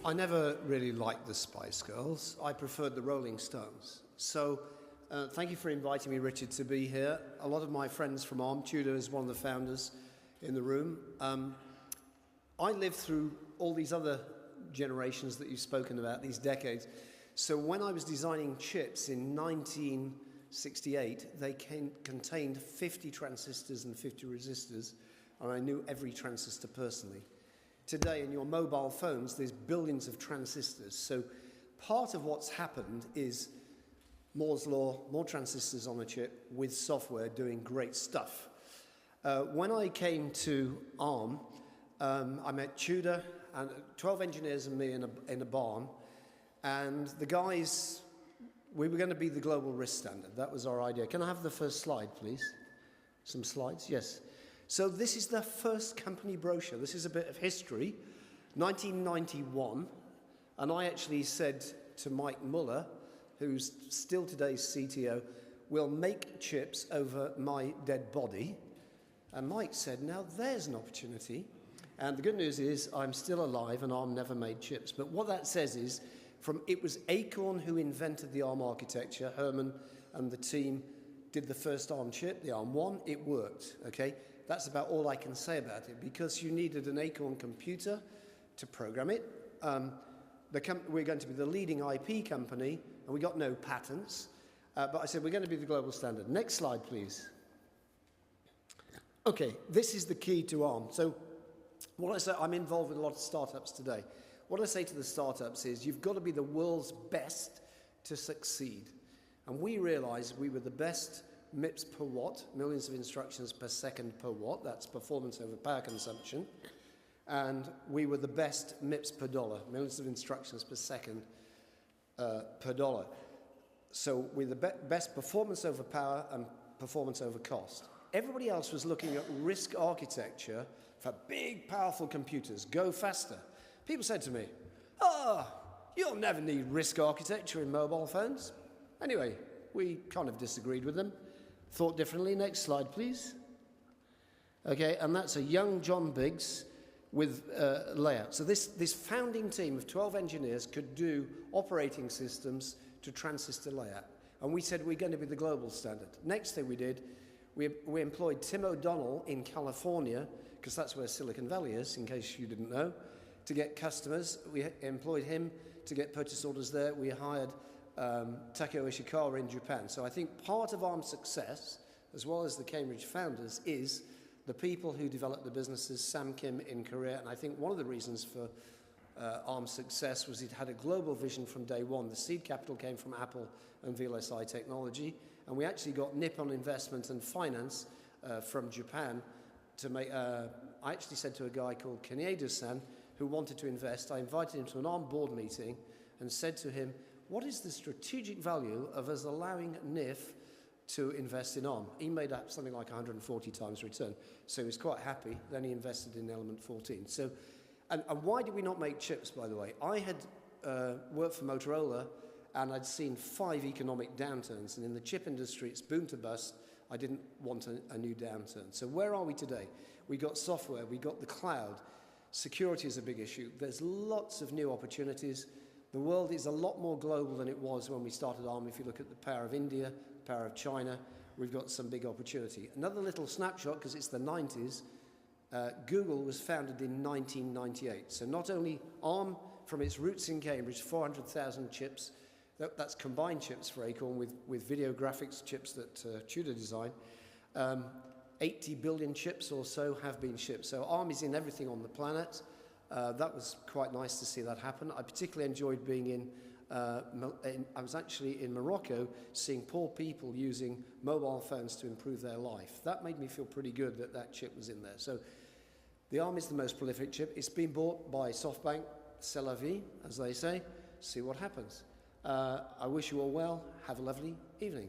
I never really liked the Spice Girls. I preferred the Rolling Stones. So thank you for inviting me, Richard, to be here. A lot of my friends from Arm, Tudor is one of the founders in the room. I lived through all these other generations that you've spoken about, these decades. So when I was designing chips in 1968, they contained 50 transistors and 50 resistors, and I knew every transistor personally. Today, in your mobile phones, there's billions of transistors. So part of what's happened is Moore's Law, more transistors on a chip with software doing great stuff. When I came to ARM, I met Tudor and 12 engineers and me in a barn. And the guys, we were going to be the global risk standard. That was our idea. Can I have the first slide, please? Some slides? Yes. So this is the first company brochure. This is a bit of history. 1991. And I actually said to Mike Muller, who's still today's CTO, we'll make chips over my dead body. And Mike said, now there's an opportunity. And the good news is I'm still alive and ARM never made chips. But what that says is, it was Acorn who invented the ARM architecture. Herman and the team did the first ARM chip, the ARM1. It worked, okay? That's about all I can say about it, because you needed an Acorn computer to program it. We're going to be the leading IP company, and we got no patents. But I said, we're going to be the global standard. Next slide, please. Okay, this is the key to ARM. So what I say, I'm involved with a lot of startups today. What I say to the startups is, you've got to be the world's best to succeed. And we realized we were the best MIPS per watt, millions of instructions per second per watt. That's performance over power consumption. And we were the best MIPS per dollar, millions of instructions per second per dollar. So we're the best performance over power and performance over cost. Everybody else was looking at risk architecture for big, powerful computers. Go faster. People said to me, you'll never need risk architecture in mobile phones. Anyway, we kind of disagreed with them, thought differently. Next slide, please. Okay, and that's a young John Biggs with layout. So this founding team of 12 engineers could do operating systems to transistor layout. And we said we're going to be the global standard. Next thing we did, we employed Tim O'Donnell in California, because that's where Silicon Valley is, in case you didn't know, to get customers. We employed him to get purchase orders there. We hired Takeo Ishikawa in Japan. So I think part of ARM's success, as well as the Cambridge founders, is the people who developed the businesses, Sam Kim in Korea. And I think one of the reasons for ARM's success was it had a global vision from day one. The seed capital came from Apple and VLSI Technology. And we actually got Nippon Investment and Finance from Japan to make, I actually said to a guy called Kaniedo-san who wanted to invest, I invited him to an ARM board meeting and said to him, what is the strategic value of us allowing NIF to invest in ARM? He made up something like 140 times return. So he was quite happy. Then he invested in Element 14. So, and why did we not make chips, by the way? I had worked for Motorola, and I'd seen 5 economic downturns. And in the chip industry, it's boom to bust. I didn't want a new downturn. So where are we today? We got software. We got the cloud. Security is a big issue. There's lots of new opportunities. The world is a lot more global than it was when we started ARM. If you look at the power of India, the power of China, we've got some big opportunity. Another little snapshot, because it's the 90s, Google was founded in 1998. So not only ARM, from its roots in Cambridge, 400,000 chips, that's combined chips for Acorn with video graphics chips that Tudor designed. 80 billion chips or so have been shipped. So ARM is in everything on the planet. That was quite nice to see that happen. I particularly enjoyed being I was actually in Morocco seeing poor people using mobile phones to improve their life. That made me feel pretty good that that chip was in there. So the ARM is the most prolific chip. It's been bought by SoftBank, c'est la vie, as they say. See what happens. I wish you all well. Have a lovely evening.